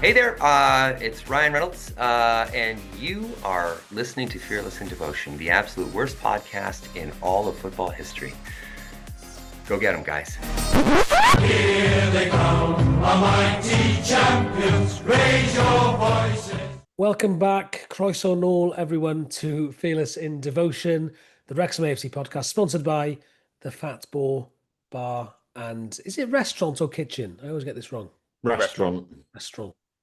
Hey there, it's Ryan Reynolds, and you are listening to Fearless in Devotion, the absolute worst podcast in all of football history. Go get them, guys. Here they come, a mighty champions, raise your voices. Welcome back, Croeso Nôl, everyone, to Fearless in Devotion, the Wrexham AFC podcast, sponsored by the Fat Boar Bar and, is it restaurant or kitchen? I always get this wrong. Restaurant.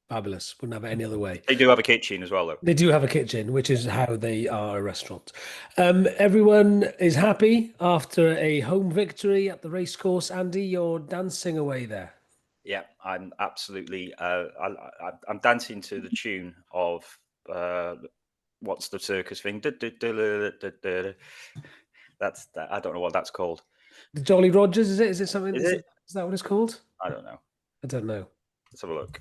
Fabulous. Wouldn't have it any other way. They do have a kitchen as well, though. They do have a kitchen, which is how they are a restaurant. Everyone is happy after a home victory at the racecourse. Andy, you're dancing away there. Yeah, I'm absolutely. I'm dancing to the tune of what's the circus thing? That's that. I don't know what that's called. The Jolly Rogers, is it? Is it something? Is Is that what it's called? I don't know. I don't know. Let's have a look.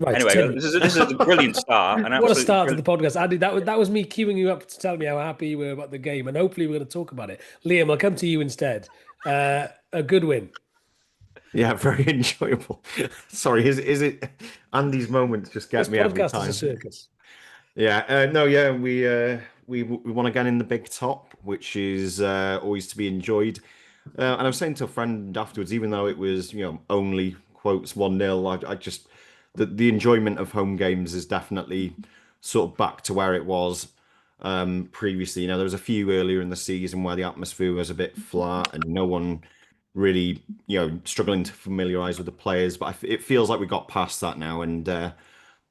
Right. Anyway, Tim. this is a brilliant start. What a start to the podcast, Andy. That was me queuing you up to tell me how happy you were about the game, and hopefully we're going to talk about it. Liam, I'll come to you instead. A good win. Yeah, very enjoyable. Sorry, is it Andy's moments just get me every time? This podcast is a circus. Yeah, we won again in the big top, which is always to be enjoyed. And I was saying to a friend afterwards, even though it was only quotes 1-0, I just the enjoyment of home games is definitely sort of back to where it was previously. There was a few earlier in the season where the atmosphere was a bit flat and no one really, struggling to familiarise with the players. But it feels like we got past that now. And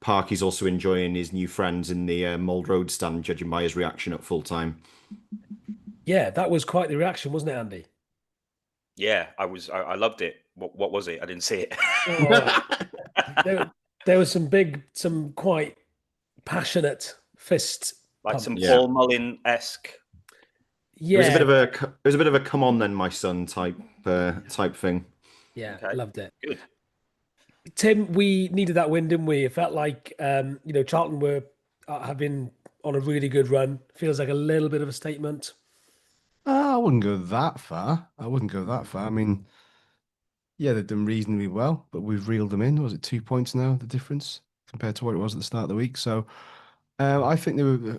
Parky's also enjoying his new friends in the Mould Road stand, judging by his reaction at full time. Yeah, that was quite the reaction, wasn't it, Andy? Yeah, I loved it. What was it? I didn't see it. There was some quite passionate fist, like some Paul Mullin-esque. Yeah, it was a bit of a come on then, my son type thing. Yeah, Okay. Loved it. Good. Tim, we needed that win, didn't we? It felt like Charlton have been on a really good run. Feels like a little bit of a statement. I wouldn't go that far. I mean, yeah, they've done reasonably well, but we've reeled them in. Was it 2 points now, the difference, compared to what it was at the start of the week? So I think they were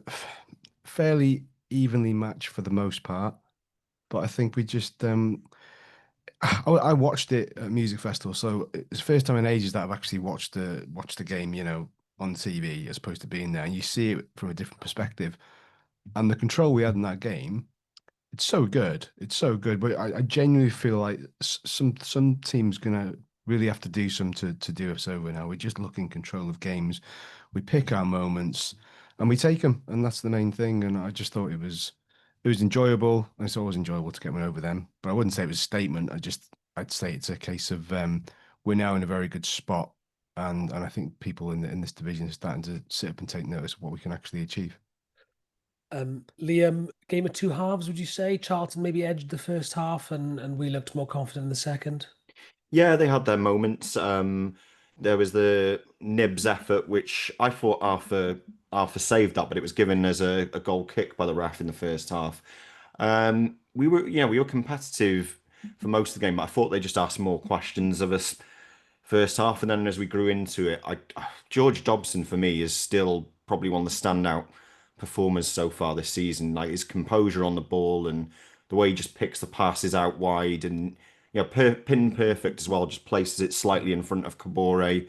fairly evenly matched for the most part. But I think we just... I watched it at Music Festival, so it's the first time in ages that I've actually watched the game, on TV as opposed to being there. And you see it from a different perspective. And the control we had in that game... It's so good. But I genuinely feel like some teams gonna really have to do some to do us over now. We're just looking control of games. We pick our moments and we take them, and that's the main thing. And I just thought it was enjoyable. It's always enjoyable to get one over them, but I wouldn't say it was a statement. I'd say it's a case of we're now in a very good spot, and I think people in this division are starting to sit up and take notice of what we can actually achieve. Liam, game of two halves, would you say? Charlton maybe edged the first half and we looked more confident in the second? Yeah, they had their moments. There was the Nibs effort, which I thought Arthur saved that, but it was given as a goal kick by the ref in the first half. We were competitive for most of the game, but I thought they just asked more questions of us first half, and then as we grew into it, George Dobson for me is still probably one of the standout performers so far this season. Like his composure on the ball and the way he just picks the passes out wide and pin perfect as well, just places it slightly in front of Kabore.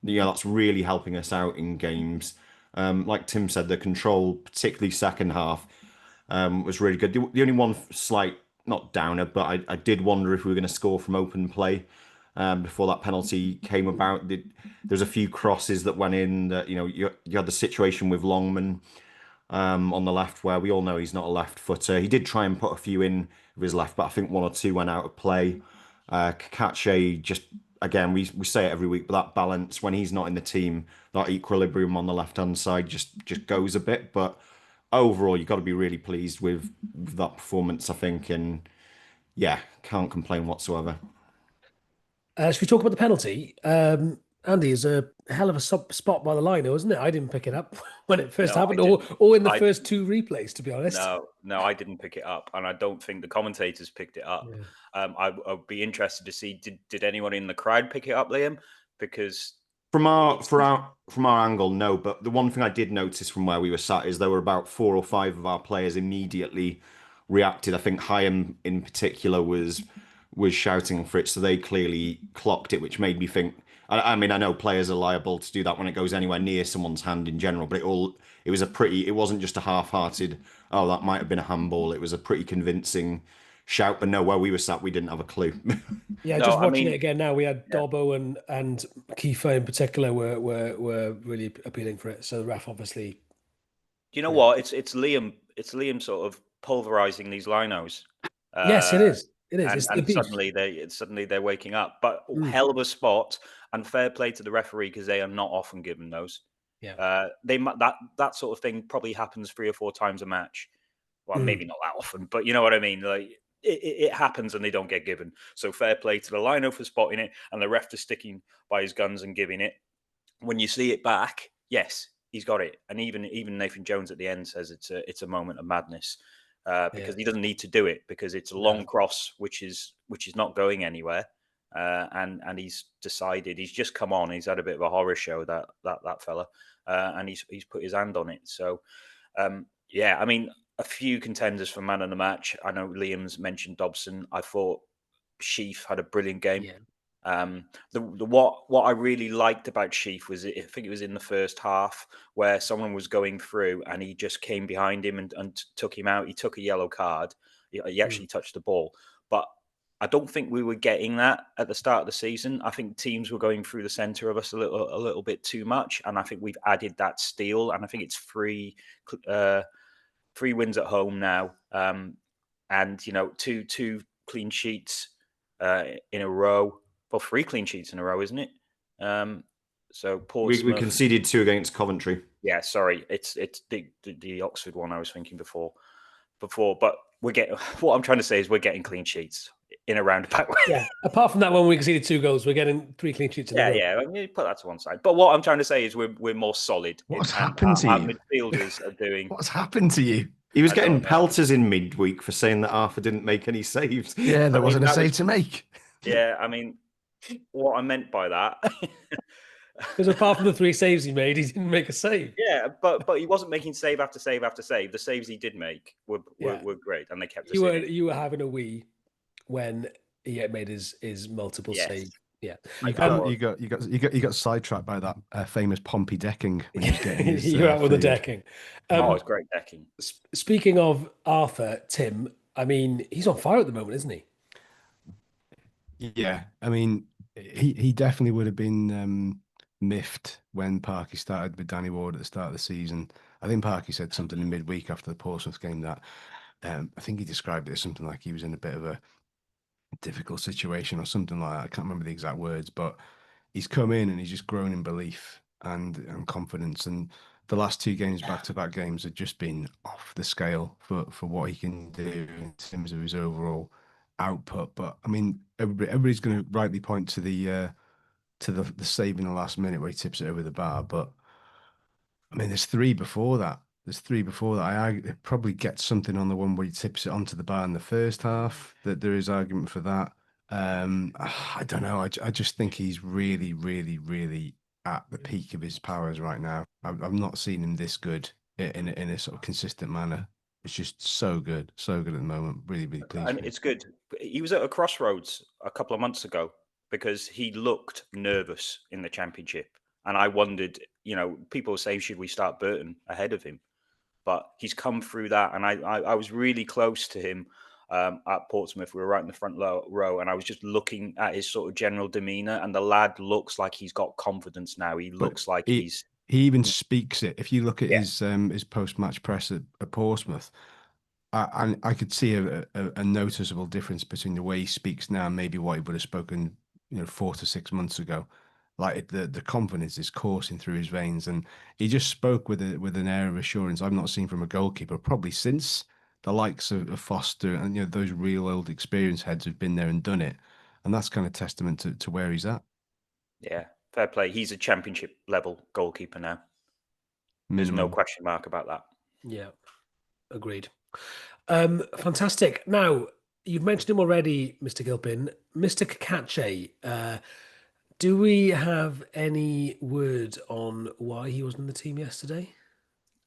That's really helping us out in games. Like Tim said, the control, particularly second half, was really good. The only one slight, not downer, but I did wonder if we were going to score from open play before that penalty came about. There's a few crosses that went in that, you had the situation with Longman on the left, where we all know he's not a left footer. He did try and put a few in with his left, but I think one or two went out of play. Kakache, just again, we say it every week, but that balance when he's not in the team, that equilibrium on the left hand side just goes a bit. But overall, you've got to be really pleased with that performance, I think, and yeah, can't complain whatsoever. Should we talk about the penalty? Andy, is a hell of a spot by the line, isn't it? I didn't pick it up when it first happened, or in the first two replays, to be honest. No, I didn't pick it up, and I don't think the commentators picked it up. Yeah. I'd be interested to see, did anyone in the crowd pick it up, Liam? Because From our angle, no. But the one thing I did notice from where we were sat is there were about 4 or 5 of our players immediately reacted. I think Hyam in particular was shouting for it, so they clearly clocked it, which made me think. I mean, I know players are liable to do that when it goes anywhere near someone's hand in general, but it wasn't just a half-hearted, oh, that might have been a handball. It was a pretty convincing shout. But no, where we were sat, we didn't have a clue. Yeah, No, just I watching mean, it again now, we had yeah. Dobbo and Kiefer in particular were really appealing for it. So the ref obviously, You know what? It's Liam. It's Liam sort of pulverizing these linos. yes, it is. It is. And, It's the and beef. suddenly they're waking up. But Mm. hell of a spot, and fair play to the referee because they are not often given those. Yeah. That sort of thing probably happens 3 or 4 times a match. Well, Mm. maybe not that often, but you know what I mean. Like it happens and they don't get given. So fair play to the lino for spotting it, and the ref for sticking by his guns and giving it. When you see it back, yes, he's got it. And even Nathan Jones at the end says it's a moment of madness because he doesn't need to do it because it's a long cross which is not going anywhere. And he's decided he's just come on. He's had a bit of a horror show that fella, and he's put his hand on it. So yeah, I mean, a few contenders for man of the match. I know Liam's mentioned Dobson. I thought Sheaf had a brilliant game. Yeah. What I really liked about Sheaf was I think it was in the first half where someone was going through and he just came behind him and took him out. He took a yellow card. He actually touched the ball, but I don't think we were getting that at the start of the season. I think teams were going through the centre of us a little bit too much, and I think we've added that steal. And I think it's 3 wins at home now, and two clean sheets in a row. Well, 3 clean sheets in a row, isn't it? So Portsmouth. We conceded 2 against Coventry. Yeah, sorry, it's the Oxford one I was thinking before. But we're getting. What I'm trying to say is we're getting clean sheets in a roundabout way. Yeah. Apart from that one, we conceded 2 goals. We're getting 3 clean sheets in a row. Yeah. I mean, put that to one side. But what I'm trying to say is we're more solid. What's happened to our you? midfielders are doing. What's happened to you? He was I getting don't know. pelters in midweek for saying that Arthur didn't make any saves. Yeah, there wasn't a that save was- to make. Yeah, I mean, what I meant by that. Because apart from the 3 saves he made, he didn't make a save. Yeah, but he wasn't making save after save after save. The saves he did make were great, and they kept us in it. You were having a wee when he made his multiple Yes. save. Yeah. You got sidetracked by that famous Pompey decking when he was getting his, You're out with the food. decking. It's great decking. Speaking of Arthur, Tim, I mean, he's on fire at the moment, isn't he? Yeah, I mean, he definitely would have been miffed when Parky started with Danny Ward at the start of the season. I think Parky said something in midweek after the Portsmouth game that I think he described it as something like he was in a bit of a difficult situation or something like that. I can't remember the exact words, but he's come in and he's just grown in belief and confidence. And the last 2 games, back-to-back games, have just been off the scale for what he can do in terms of his overall output. But I mean, everybody's going to rightly point to the save in the last minute where he tips it over the bar. But I mean, there's 3 before that. I probably get something on the one where he tips it onto the bar in the first half. That there is argument for that. I don't know. I just think he's really, really, really at the peak of his powers right now. I've not seen him this good in a sort of consistent manner. It's just so good at the moment. Really, really pleased. And with it's good. He was at a crossroads a couple of months ago because he looked nervous in the Championship. And I wondered, people were saying, should we start Burton ahead of him? But he's come through that. And I was really close to him at Portsmouth. We were right in the front row. And I was just looking at his sort of general demeanour. And the lad looks like he's got confidence now. He looks like he's... He even speaks it. If you look at his post-match press at Portsmouth, I could see a noticeable difference between the way he speaks now and maybe what he would have spoken, 4 to 6 months ago. Like the confidence is coursing through his veins, and he just spoke with an air of assurance I've not seen from a goalkeeper probably since the likes of Foster and those real old experienced heads who've been there and done it, and that's kind of testament to where he's at. Yeah, fair play. He's a Championship level goalkeeper now. There's no question mark about that. Yeah, agreed. Fantastic. Now, you've mentioned him already, Mr. Gilpin. Mr. Kakache, Do we have any word on why he wasn't in the team yesterday?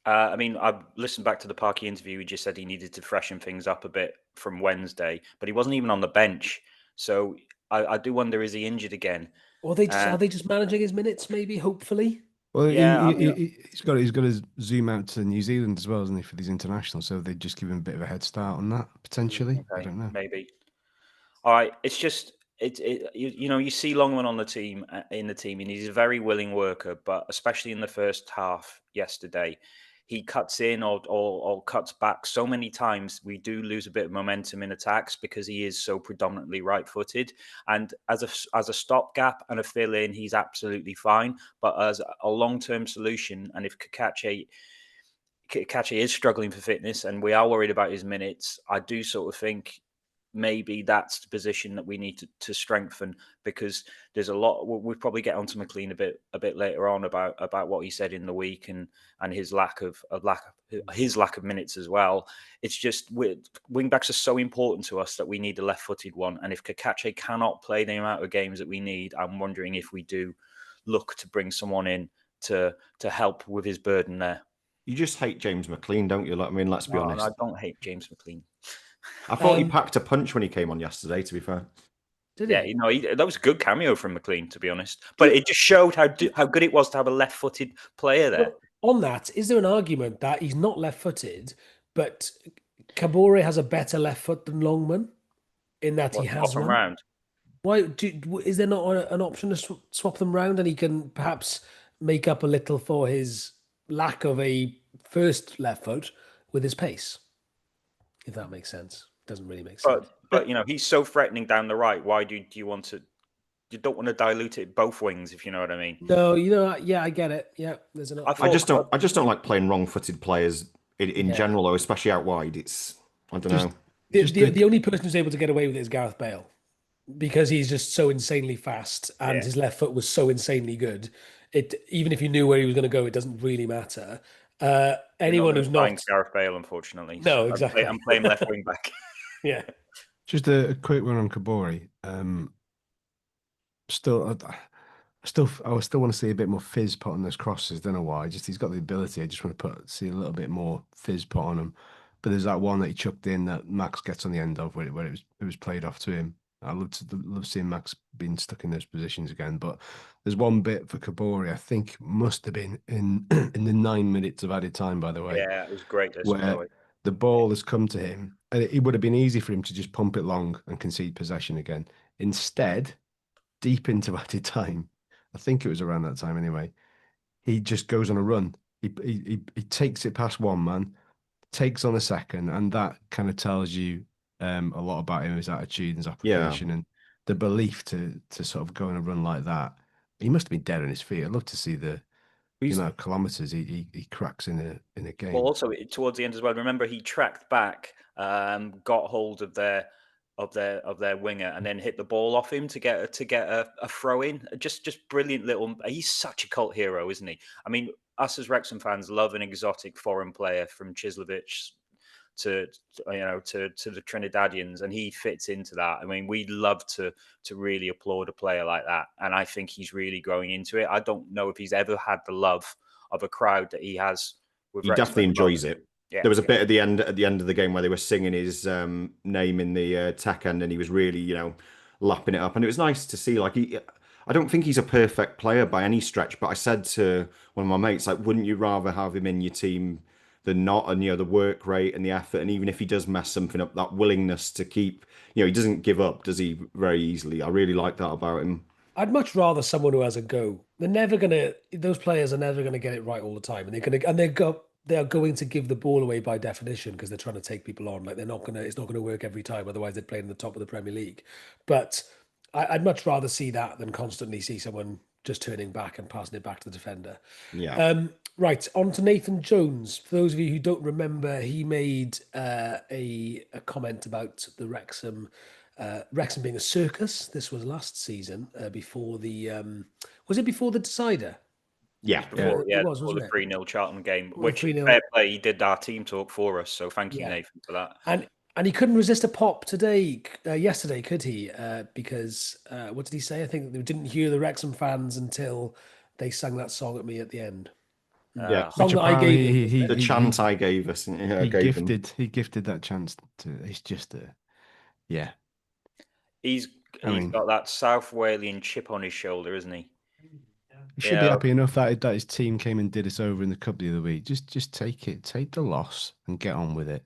I mean, I listened back to the Parky interview. He just said he needed to freshen things up a bit from Wednesday, but he wasn't even on the bench. So I do wonder, is he injured again? Or are they just Uh, are they just managing his minutes? Maybe, hopefully. Well, Yeah, I mean, he's got to zoom out to New Zealand as well, isn't he, for these internationals? So they just give him a bit of a head start on that potentially. I okay, don't know. maybe. All right, it's just you see Longman on the team in the team, and he's a very willing worker. But especially in the first half yesterday, he cuts in or cuts back so many times. We do lose a bit of momentum in attacks because he is so predominantly right-footed. And as a stopgap and a fill-in, he's absolutely fine. But as a long-term solution, and if Kakache is struggling for fitness, and we are worried about his minutes, I do sort of think maybe that's the position that we need to strengthen, because there's a lot. We'll probably get onto McClean a bit later on about what he said in the week and his lack of minutes as well. It's just wing backs are so important to us that we need a left-footed one, and if Kakache cannot play the amount of games that we need, I'm wondering if we do look to bring someone in to help with his burden there. You just hate James McClean, don't you? Like, I mean, let's be No, and I honest. don't hate James McClean. I thought he packed a punch when he came on yesterday, to be fair. Did Yeah, he? that was a good cameo from McLean, to be honest. But it just showed how good it was to have a left-footed player there. Well, on that, is there an argument that he's not left-footed, but Kabore has a better left foot than Longman in that he has Swap 'em one? round. Why is there not an option to swap them round, and he can perhaps make up a little for his lack of a first left foot with his pace? If that makes sense, doesn't really make sense. But he's so threatening down the right. Why do you want to? You don't want to dilute it both wings, if you know what I mean. No, yeah, I get it. Yeah, there's an option. I just don't like playing wrong-footed players in general, though, especially out wide. I don't know. The only person who's able to get away with it is Gareth Bale, because he's just so insanely fast and his left foot was so insanely good. Even if you knew where he was going to go, it doesn't really matter. Anyone who's not Gareth Bale, unfortunately. No, So exactly. I'm playing left wing back. Yeah. Just a quick one on Kabore. I still want to see a bit more fizz put on those crosses. Don't know why. He's got the ability. I just want to see a little bit more fizz put on him. But there's that one that he chucked in that Max gets on the end of where it was played off to him. I love seeing Max being stuck in those positions again. But there's one bit for Kabore, I think must have been in the 9 minutes of added time, by the way. Yeah, it was great. Where the ball has come to him, and it would have been easy for him to just pump it long and concede possession again. Instead, deep into added time, I think it was around that time anyway, he just goes on a run. He takes it past one man, takes on a second, and that kind of tells you a lot about him, his attitude and his application, and the belief to sort of go on a run like that. He must have been dead on his feet. I'd love to see the amount of kilometers he cracks in a game. Well, also towards the end as well. Remember, he tracked back, got hold of their winger, and then hit the ball off him to get a throw in. Just brilliant little. He's such a cult hero, isn't he? I mean, us as Wrexham fans love an exotic foreign player, from Chislovich to the Trinidadians, and he fits into that. I mean, we'd love to really applaud a player like that, and I think he's really growing into it. I don't know if he's ever had the love of a crowd that he has with He Wrexham. definitely enjoys it. Yeah, there was a bit at the end of the game where they were singing his name in the tech end, and he was really, lapping it up, and it was nice to see. Like, I don't think he's a perfect player by any stretch, but I said to one of my mates, like, wouldn't you rather have him in your team than not? And the work rate and the effort, and even if he does mess something up, that willingness to keep, he doesn't give up, does he, very easily? I really like that about him. I'd much rather someone who has a go. Those players are never gonna get it right all the time, and they are going to give the ball away by definition, because they're trying to take people on. Like, it's not gonna work every time. Otherwise, they'd play in the top of the Premier League. But I'd much rather see that than constantly see someone just turning back and passing it back to the defender. Yeah. Right, on to Nathan Jones. For those of you who don't remember, he made a comment about the Wrexham being a circus. This was last season, before the was it before the decider? Yeah. before wasn't the it? 3-0 Charlton game, Well, which 3-0. fair play, he did our team talk for us. So thank you, Yeah. Nathan, for that. And And he couldn't resist a pop yesterday, could he? Because what did he say? I think they didn't hear the Wrexham fans until they sang that song at me at the end. Yeah, Song Which that I gave apparently him, wasn't the it? chant I gave us, he gave them. gifted that chance to. It's just yeah. He's I he's mean, got that South Walian chip on his shoulder, isn't he? he You should be know, happy enough that his team came and did us over in the cup the other week. Just take it, take the loss, and get on with it.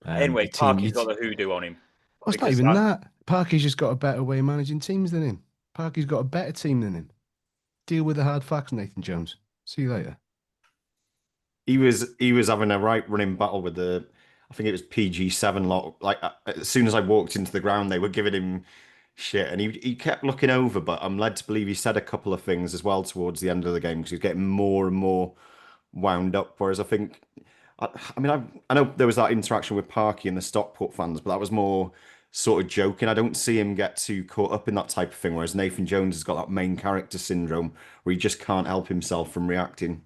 anyway, Your team, Parky's got the hoodoo on him well, it's not because even that. Parky's just got a better way of managing teams than him. Parky's got a better team than him. Deal with the hard facts, Nathan Jones. See you later. He was having a right running battle with I think it was PG7 lot. Like as soon as I walked into the ground, they were giving him shit, and he kept looking over. But I'm led to believe he said a couple of things as well towards the end of the game because he was getting more and more wound up. Whereas I think, I mean, I know there was that interaction with Parky and the Stockport fans, but that was more sort of joking. I don't see him get too caught up in that type of thing. Whereas Nathan Jones has got that main character syndrome where he just can't help himself from reacting.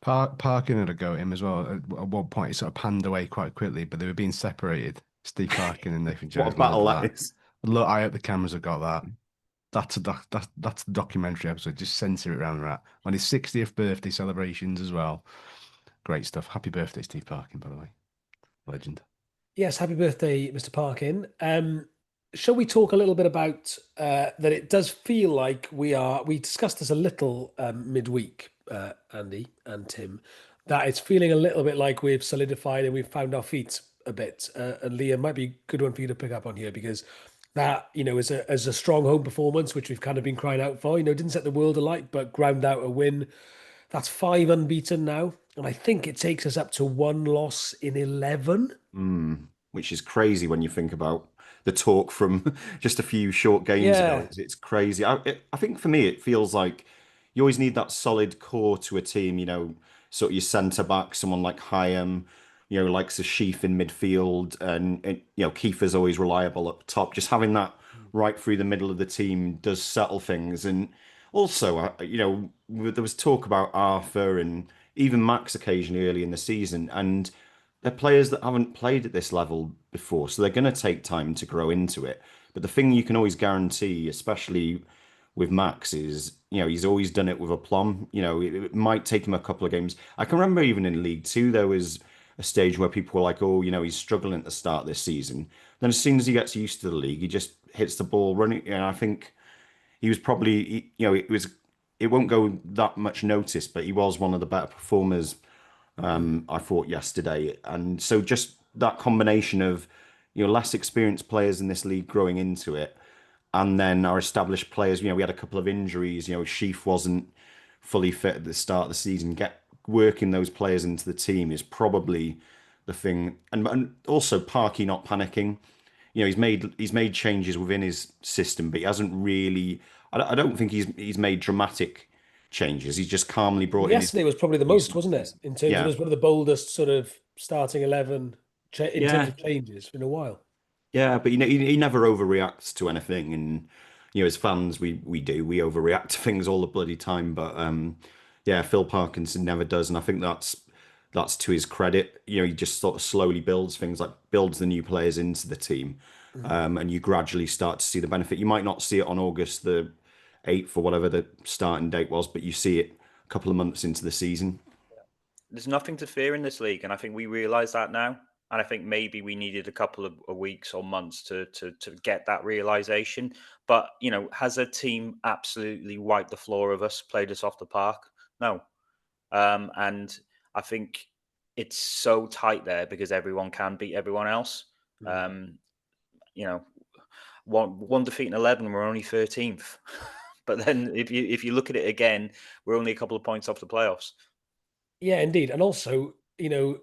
Parkin had a go at him as well. At one point, he sort of panned away quite quickly, but they were being separated. Steve Parkin and Nathan What Jones. a battle Love that that. is. Look, I hope the cameras have got that. That's the documentary episode. Just censor it around that. On his 60th birthday celebrations as well. Great stuff. Happy birthday, Steve Parkin, by the way. Legend. Yes, happy birthday, Mr. Parkin. Shall we talk a little bit about that? It does feel like we discussed this a little midweek, Andy and Tim, that it's feeling a little bit like we've solidified and we've found our feet a bit. And Liam, might be a good one for you to pick up on here because that, is a strong home performance, which we've kind of been crying out for. Didn't set the world alight, but ground out a win. That's 5 unbeaten now. And I think it takes us up to 1 loss in 11. Which is crazy when you think about the talk from just a few short games ago. Yeah. It's crazy. I think for me, it feels like you always need that solid core to a team, sort of your centre back, someone like Hyam, likes a Sheaf in midfield, and Kiefer's always reliable up top. Just having that right through the middle of the team does settle things. And also, there was talk about Arthur and even Max occasionally early in the season, and they're players that haven't played at this level before, so they're going to take time to grow into it. But the thing you can always guarantee, especially with Max, is he's always done it with aplomb. It might take him a couple of games. I can remember even in League Two there was a stage where people were like, "Oh, he's struggling at the start of this season." Then as soon as he gets used to the league, he just hits the ball running. I think he was probably, it won't go that much notice, but he was one of the better performers I thought yesterday. And so just that combination of less experienced players in this league growing into it, and then our established players. We had a couple of injuries. Sheaf wasn't fully fit at the start of the season. Working those players into the team is probably the thing, and also Parky not panicking. He's made changes within his system, but he hasn't really. I don't think he's made dramatic changes. He's just calmly brought in his Yesterday was probably the most, wasn't it? In terms of it yeah. was one of the boldest sort of starting 11 in terms Yeah, of changes in a while. yeah, but he never overreacts to anything, and as fans, we overreact to things all the bloody time. But yeah, Phil Parkinson never does, and I think that's to his credit. He just sort of slowly builds things, like builds the new players into the team, and you gradually start to see the benefit. You might not see it on August the 8th or whatever the starting date was, but you see it a couple of months into the season. there's nothing to fear in this league, and I think we realise that now. And I think maybe we needed a couple of weeks or months to get that realization. But has a team absolutely wiped the floor of us, played us off the park? No. And I think it's so tight there because everyone can beat everyone else. You know, one defeat in 11, we're only 13th. But then if you look at it again, we're only a couple of points off the playoffs. Yeah, indeed. And also,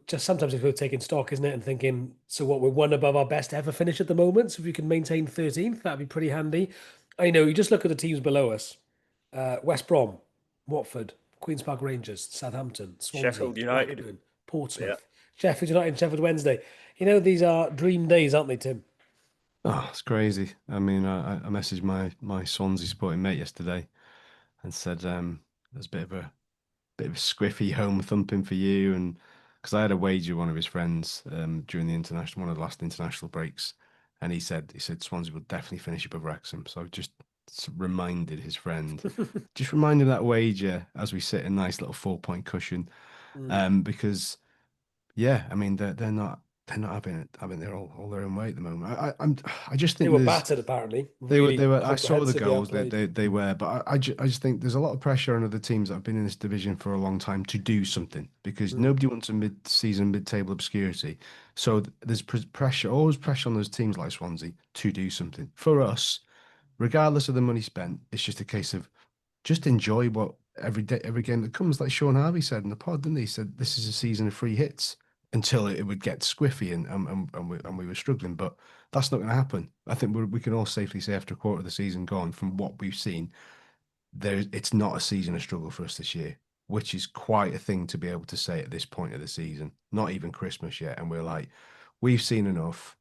just sometimes if we're taking stock, isn't it? And thinking, so what, we're one above our best ever finish at the moment. So if we can maintain 13th, that'd be pretty handy. You just look at the teams below us. West Brom, Watford, Queen's Park Rangers, Southampton, Swansea, Sheffield United. Blackburn, Yeah. Portsmouth, Sheffield United, and Sheffield Wednesday. These are dream days, aren't they, Tim? Oh, it's crazy. I mean, I messaged my Swansea supporting mate yesterday and said there's a bit of a squiffy home thumping for you, and because I had a wager with one of his friends during one of the last international breaks, and he said Swansea will definitely finish above Wrexham. So I just reminded his friend, just remind him that wager as we sit in a nice little 4-point cushion, because yeah, I mean they're not having their all their own way at the moment. I just They think were there's. battered, apparently. They were. Really They were. I saw the comprehensively goals. outplayed. They were. But I just think there's a lot of pressure on other teams that have been in this division for a long time to do something because nobody wants a mid-season, mid-table obscurity. So there's pressure, always pressure on those teams like Swansea to do something. For us, regardless of the money spent, it's just a case of just enjoy what every day, every game that comes. Like Sean Harvey said in the pod, didn't he? He said this is a season of free hits until it would get squiffy and we were struggling. But that's not going to happen. I think we can all safely say after a quarter of the season gone, from what we've seen, it's not a season of struggle for us this year, which is quite a thing to be able to say at this point of the season. Not even Christmas yet, and we're like, we've seen enough.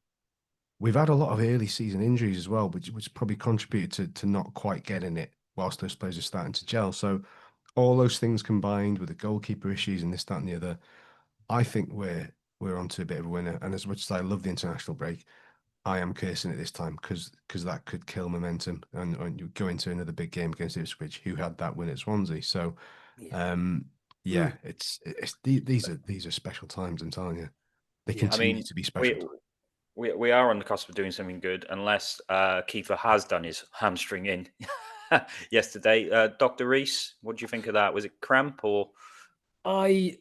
We've had a lot of early season injuries as well, which probably contributed to not quite getting it whilst those players are starting to gel. So all those things combined with the goalkeeper issues and this, that, and the other, I think we're onto a bit of a winner. And as much as I love the international break, I am cursing it this time because that could kill momentum and you go into another big game against Ipswich, who had that win at Swansea. So, yeah, these are special times. I'm telling you, they I continue mean, to be special. we are on the cusp of doing something good, unless Kiefer has done his hamstring in yesterday. Dr. Rhys, what do you think of that? Was it cramp or? I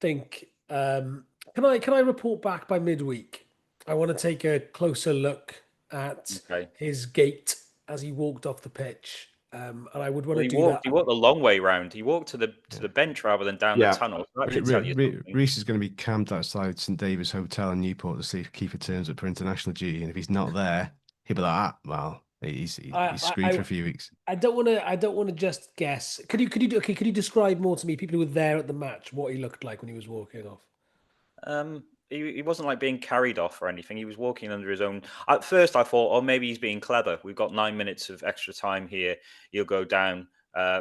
think can I report back by midweek? I want to take a closer look at Okay. his gait as he walked off the pitch. And I would want Well, to do that. He walked the long way round. He walked to the bench rather than down the Yeah. tunnel. So that should tell you something. Rhys is going to be camped outside St David's Hotel in Newport to see if Kiefer turns up for international duty, and if he's not there, he'll be like, well, he's screwed for a few weeks. I don't want to just guess. Could you describe more to me, people who were there at the match, what he looked like when he was walking off? He wasn't like being carried off or anything. He was walking under his own. At first, I thought, oh, maybe he's being clever. We've got 9 minutes of extra time here. He'll go down,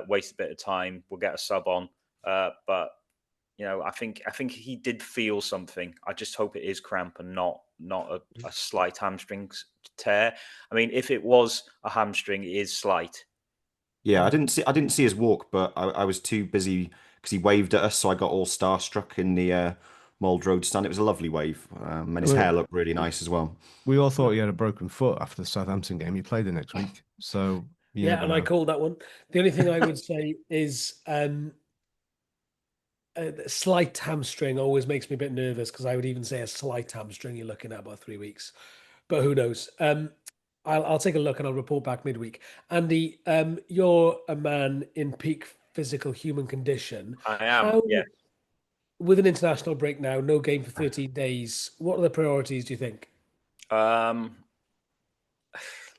waste a bit of time. We'll get a sub on. But I think he did feel something. I just hope it is cramp and not a slight hamstring tear. I mean, if it was a hamstring, it is slight. Yeah, I didn't see his walk, but I was too busy because he waved at us, so I got all starstruck in the Mould Road stand. It was a lovely wave, and his hair looked really nice as well. We all thought he had a broken foot after the Southampton game. He played the next week, so yeah, and I called that one. The only thing I would say is a slight hamstring always makes me a bit nervous because I would even say a slight hamstring. You're looking at about 3 weeks, but who knows? I'll take a look and I'll report back midweek. Andy, you're a man in peak physical human condition. I am. Yeah. With an international break now, no game for 13 days. What are the priorities, do you think?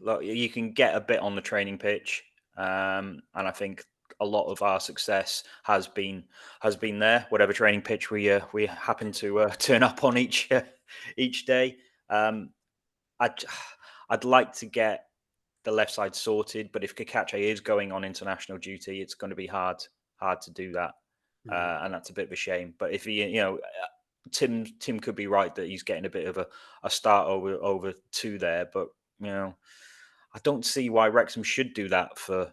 Look, you can get a bit on the training pitch, and I think a lot of our success has been there. Whatever training pitch we happen to turn up on each day. I'd like to get the left side sorted, but if Kakache is going on international duty, it's going to be hard to do that. And that's a bit of a shame. But if he, Tim could be right that he's getting a bit of a start over two there. But I don't see why Wrexham should do that for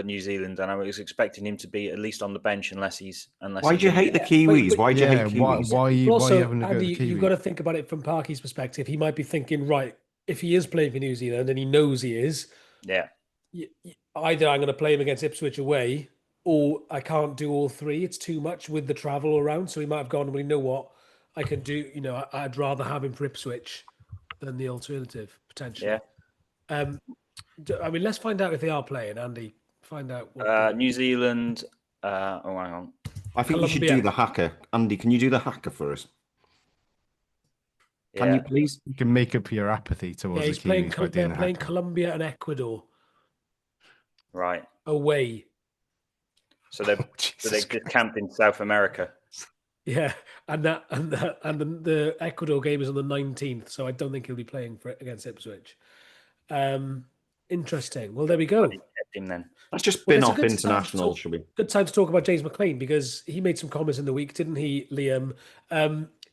New Zealand. And I was expecting him to be at least on the bench unless Why do you hate the Kiwis? Why do you hate Kiwis? Why are you having a go at Andy, the Kiwis? you've got to think about it from Parky's perspective. He might be thinking, right, if he is playing for New Zealand and he knows he is, either I'm going to play him against Ipswich away, or I can't do all three. It's too much with the travel around. So he might have gone, well, you know what? I can do, I'd rather have him for Ipswich than the alternative, potentially. Yeah. I mean, let's find out if they are playing, Andy. Find out. What New Zealand. Hang on. I think you should do the hacker. Andy, can you do the hacker for us? Can you please? You can make up your apathy towards the Kiwis by doing they're playing Colombia and Ecuador. Right. Away. So they're just camped in South America. Yeah, and the Ecuador game is on the 19th, so I don't think he'll be playing for it against Ipswich. Interesting. Well, there we go. kept him then. Let's just Well, bin it's a off good time to international, talk- shall we? Good time to talk about James McClean because he made some comments in the week, didn't he, Liam?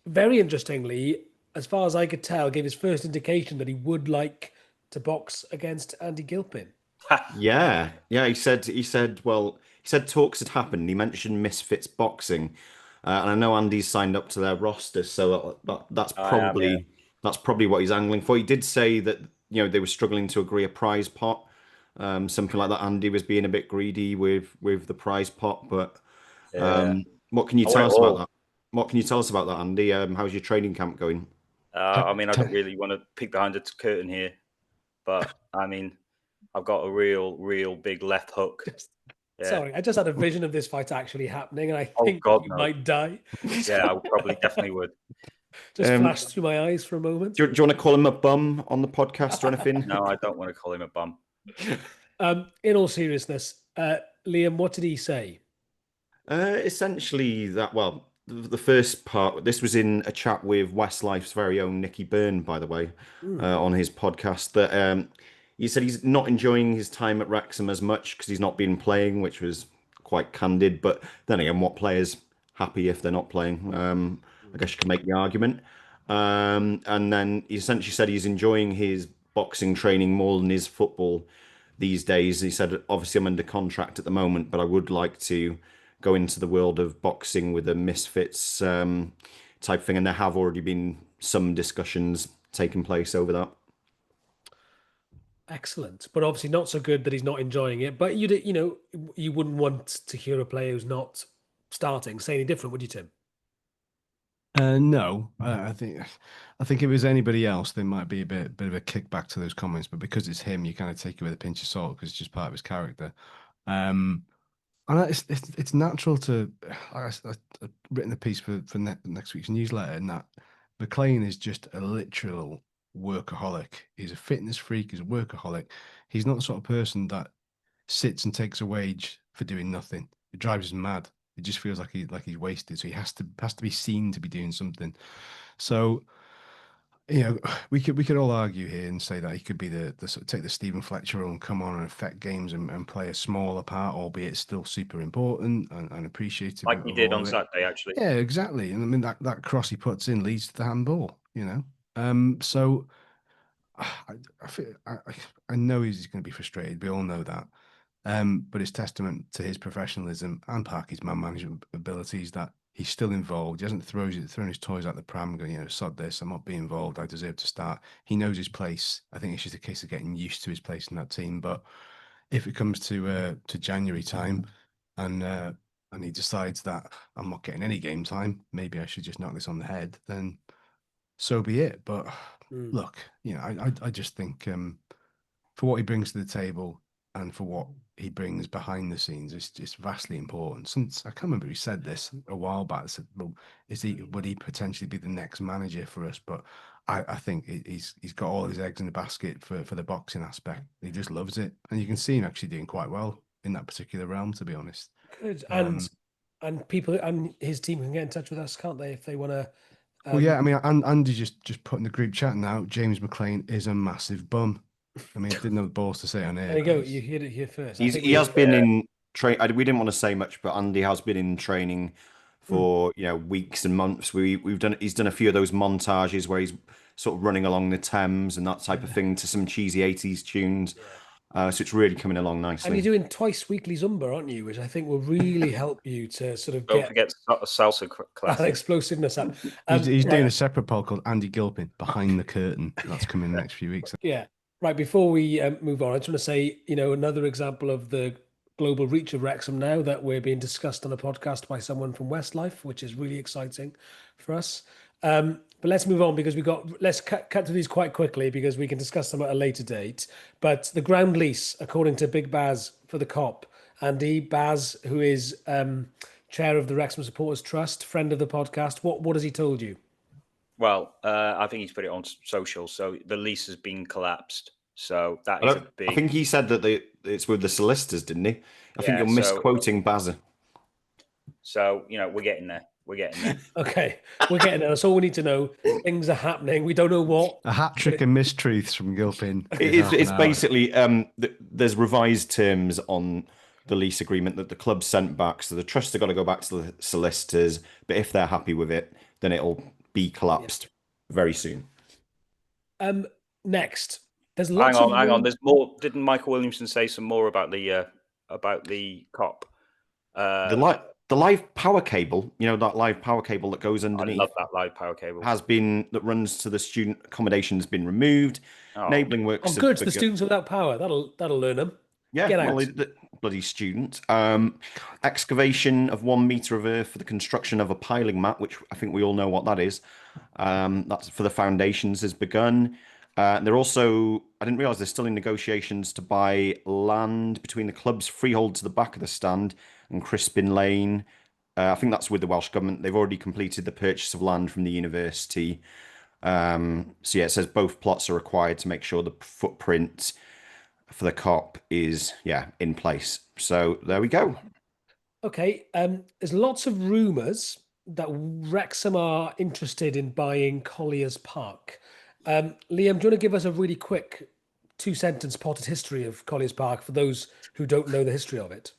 Very interestingly, as far as I could tell, gave his first indication that he would like to box against Andy Gilpin. Yeah. He said talks had happened. He mentioned Misfits Boxing, and I know Andy's signed up to their roster, so that's I am, yeah. probably what he's angling for. He did say that they were struggling to agree a prize pot, something like that. Andy was being a bit greedy with the prize pot, but Yeah. what can you I tell want it us about all. that? What can you tell us about that, Andy? How's your training camp going? I mean, I don't really want to peek behind the curtain here, but I mean, I've got a real big left hook. Yeah. Sorry, I just had a vision of this fight actually happening, and I Oh, think God, you no. might die. Yeah, I probably definitely would. Just flashed through my eyes for a moment. Do you want to call him a bum on the podcast or anything? No, I don't want to call him a bum. In all seriousness, Liam, what did he say? Essentially, the first part. This was in a chat with Westlife's very own Nicky Byrne, by the way, on his podcast. That he said he's not enjoying his time at Wrexham as much because he's not been playing, which was quite candid. But then again, what players happy if they're not playing? I guess you can make the argument. And then he essentially said he's enjoying his boxing training more than his football these days. He said, obviously, I'm under contract at the moment, but I would like to go into the world of boxing with a Misfits type thing. And there have already been some discussions taking place over that. Excellent, but obviously not so good that he's not enjoying it. But you wouldn't want to hear a player who's not starting say any different, would you, Tim? No, I think if it was anybody else, there might be a bit of a kickback to those comments. But because it's him, you kind of take it with a pinch of salt because it's just part of his character. And it's natural to. I've written a piece for next week's newsletter, and that McClean is just a literal workaholic. He's a fitness freak. He's a workaholic. He's not the sort of person that sits and takes a wage for doing nothing. It drives him mad. It just feels like he's wasted. So he has to be seen to be doing something. So we could all argue here and say that he could be the sort of take the Stephen Fletcher role and come on and affect games and play a smaller part, albeit still super important and appreciative. Like he did on Saturday, actually. Yeah, exactly. And I mean that cross he puts in leads to the handball. So I know he's going to be frustrated. We all know that. But it's testament to his professionalism and Parky's man management abilities that he's still involved. He hasn't thrown his toys out the pram going, sod this, I'm not being involved, I deserve to start. He knows his place. I think it's just a case of getting used to his place in that team. But if it comes to January time and he decides that I'm not getting any game time, maybe I should just knock this on the head, then so be it. But look, I just think for what he brings to the table and for what he brings behind the scenes, it's vastly important. Since I can't remember who said this a while back. I said, "Well, would he potentially be the next manager for us?" But I think he's got all his eggs in the basket for the boxing aspect. He just loves it, and you can see him actually doing quite well in that particular realm, to be honest. Good, and people and his team can get in touch with us, can't they, if they want to? Well, yeah, I mean, Andy just put in the group chat now. James McClean is a massive bum. I mean, I didn't know the balls to say on air. There you go. You heard it here first. He has been in train. We didn't want to say much, but Andy has been in training for weeks and months. He's done a few of those montages where he's sort of running along the Thames and that type of thing to some cheesy 80s tunes. So it's really coming along nicely. And you're doing twice weekly Zumba, aren't you? Which I think will really help you to sort of Don't forget salsa class. that explosiveness up. He's doing a separate poll called Andy Gilpin Behind the Curtain. That's coming in the next few weeks. Yeah. Right, before we move on, I just want to say, another example of the global reach of Wrexham now that we're being discussed on a podcast by someone from Westlife, which is really exciting for us. But let's move on because let's cut through these quite quickly because we can discuss them at a later date. But the ground lease, according to Big Baz for the COP, Andy Baz, who is chair of the Wrexham Supporters Trust, friend of the podcast, what has he told you? Well, I think he's put it on social. So the lease has been collapsed. So that is a big. I think he said that it's with the solicitors, didn't he? I think you're misquoting Bazza. So we're getting there. We're getting there. Okay, we're getting there. That's all we need to know. Things are happening. We don't know what. A hat trick and mistruths from Gilpin. It's basically there's revised terms on the lease agreement that the club sent back. So the trusts have got to go back to the solicitors. But if they're happy with it, then it'll be collapsed very soon. Next, there's lots Hang on. There's more. Didn't Michael Williamson say some more about the cop? The live power cable, that live power cable that goes underneath. I love that live power cable. That runs to the student accommodation has been removed. Enabling works. Oh, good. The students without power. That'll learn them. Yeah, Get well, out. the bloody student. Excavation of 1 meter of earth for the construction of a piling mat, which I think we all know what that is. That's for the foundations has begun. They're also, I didn't realize they're still in negotiations to buy land between the club's freehold to the back of the stand and Crispin Lane. I think that's with the Welsh Government. They've already completed the purchase of land from the university. So yeah, it says both plots are required to make sure the footprint for the COP is in place. So there we go. Okay. There's lots of rumours that Wrexham are interested in buying Colliers Park. Liam, do you want to give us a really quick 2-sentence potted history of Colliers Park for those who don't know the history of it?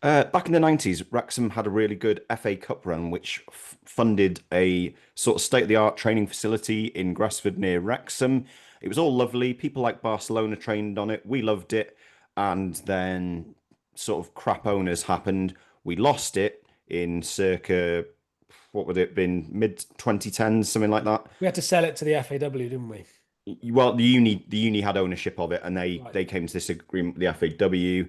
Back in the 90s, Wrexham had a really good FA Cup run, which funded a sort of state-of-the-art training facility in Gresford near Wrexham. It was all lovely. People like Barcelona trained on it. We loved it. And then sort of crap owners happened. We lost it in circa, what would it have been, mid-2010s, something like that. We had to sell it to the FAW, didn't we? Well, the uni had ownership of it, and they came to this agreement with the FAW.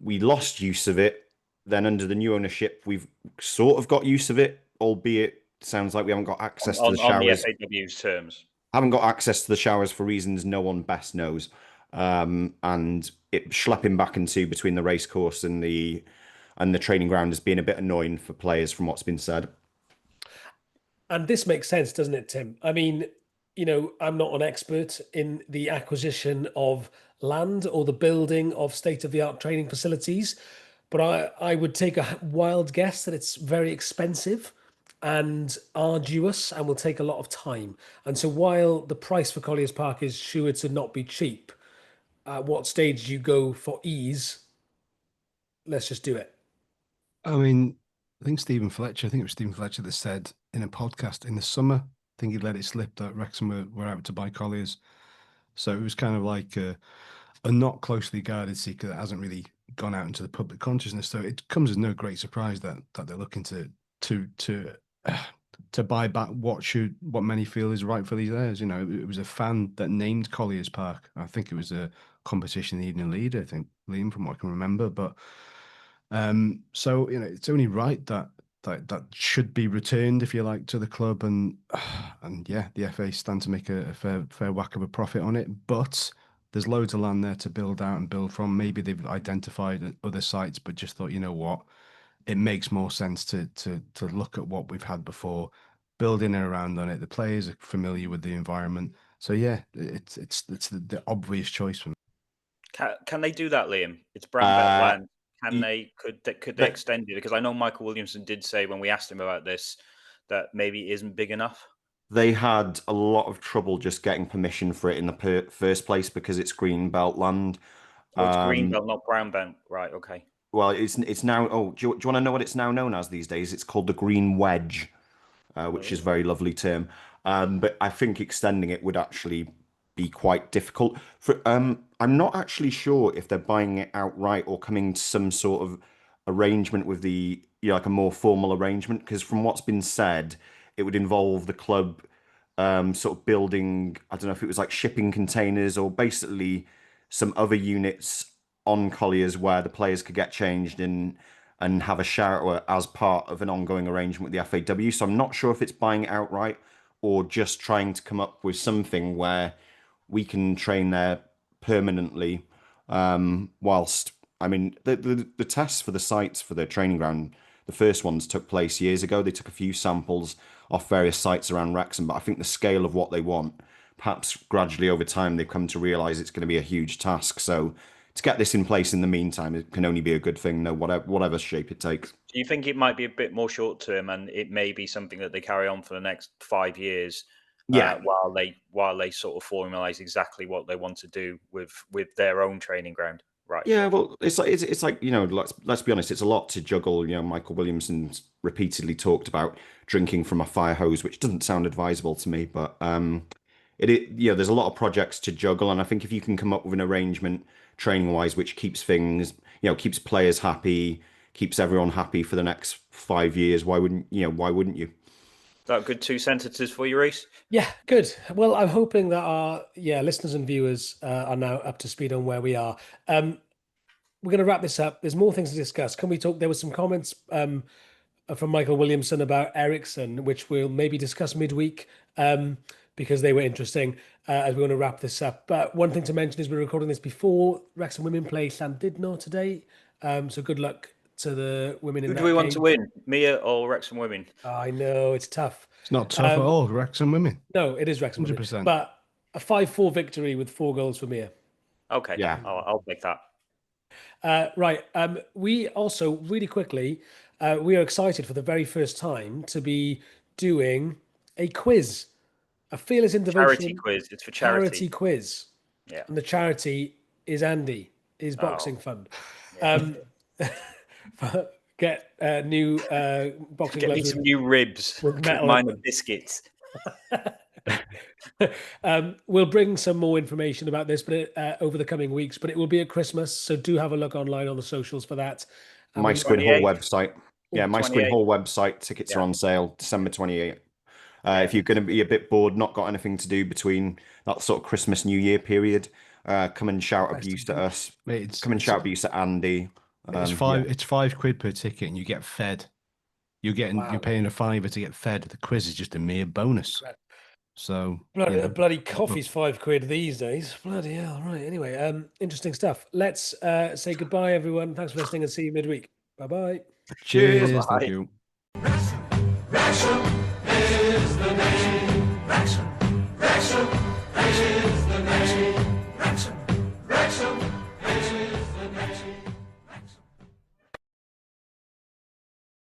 We lost use of it. Then under the new ownership, we've sort of got use of it, albeit sounds like we haven't got access to the showers. On the FAW's terms. Haven't got access to the showers for reasons no one best knows. And it schlepping back into between the racecourse and the training ground has been a bit annoying for players from what's been said. And this makes sense, doesn't it, Tim? I mean, I'm not an expert in the acquisition of land or the building of state-of-the-art training facilities, but I would take a wild guess that it's very expensive and arduous and will take a lot of time. And so while the price for Colliers Park is sure to not be cheap, at what stage do you go for ease? Let's just do it. I mean, I think it was Stephen Fletcher that said in a podcast in the summer, I think he let it slip that Wrexham were out to buy Colliers. So it was kind of like a not closely guarded secret that hasn't really gone out into the public consciousness. So it comes as no great surprise that they're looking to buy back what many feel is rightfully theirs. It was a fan that named Colliers Park. I think it was a competition in the Evening Lead, I think, Liam, from what I can remember. But so it's only right that should be returned, if you like, to the club, and yeah, the FA stand to make a fair whack of a profit on it. But there's loads of land there to build out and build from. Maybe they've identified other sites, but just thought, you know what, it makes more sense to look at what we've had before, build in and around on it. The players are familiar with the environment, so yeah, it's the obvious choice for me. Can they do that, Liam? It's brown belt land. Could they extend it? Because I know Michael Williamson did say when we asked him about this that maybe it isn't big enough. They had a lot of trouble just getting permission for it in the first place because it's green belt land. So it's green belt, not brown belt, right? Okay. Well, it's now. Oh, do you want to know what it's now known as these days? It's called the Green Wedge, which is a very lovely term. But I think extending it would actually be quite difficult. I'm not actually sure if they're buying it outright or coming to some sort of arrangement with like a more formal arrangement. Because from what's been said, it would involve the club sort of building, I don't know if it was like shipping containers or basically some other units on Colliers where the players could get changed and have a shower as part of an ongoing arrangement with the FAW. So I'm not sure if it's buying it outright or just trying to come up with something where we can train there permanently whilst, I mean, the tests for the sites for the training ground, the first ones took place years ago. They took a few samples off various sites around Wrexham, but I think the scale of what they want, perhaps gradually over time, they've come to realise it's going to be a huge task. So to get this in place in the meantime, it can only be a good thing, whatever shape it takes. Do you think it might be a bit more short term, and it may be something that they carry on for the next 5 years? Yeah. While they sort of formalize exactly what they want to do with their own training ground. Right. Yeah, well, it's like let's be honest, it's a lot to juggle. Michael Williamson's repeatedly talked about drinking from a fire hose, which doesn't sound advisable to me, but there's a lot of projects to juggle, and I think if you can come up with an arrangement training wise which keeps things, keeps players happy, keeps everyone happy for the next 5 years, why wouldn't you? That good 2 sentences for you, Rhys? Yeah, good. Well, I'm hoping that our listeners and viewers are now up to speed on where we are. We're going to wrap this up. There's more things to discuss. Can we talk? There were some comments from Michael Williamson about Ericsson, which we'll maybe discuss midweek because they were interesting as we want to wrap this up. But one thing to mention is we're recording this before Wrexham women play Llandudno today. So good luck to the women in Who that do we want game. to win, Mia or Wrexham women? I know, it's tough. It's not tough at all, Wrexham women. No, it is Wrexham 100%. women. But a 5-4 victory with 4 goals for Mia. Okay, Yeah. I'll take that. Right. We also, really quickly, we are excited for the very first time to be doing a quiz, a Fearless in Devotion Charity quiz. It's for charity. quiz. Yeah. And the charity is Andy, his boxing fund. Get new boxing Get me gloves some new ribs. with metal Mine in are biscuits. We'll bring some more information about this, but over the coming weeks. But it will be at Christmas, so do have a look online on the socials for that. My Squid Hall 28th. website. Yeah, my Squid 28th. Hall website. Tickets are on sale December 28th. If you're going to be a bit bored, not got anything to do between that sort of Christmas New Year period, come and shout abuse at us. Mate, Come and shout abuse at Andy. It's £5 per ticket, and you get fed. You're paying a £5 to get fed. The quiz is just a mere bonus. So bloody coffee's £5 these days. Bloody hell! Right. Anyway, interesting stuff. Let's say goodbye, everyone. Thanks for listening, and see you midweek. Bye-bye. Cheers. Bye. Thank you. Wrexham is the name.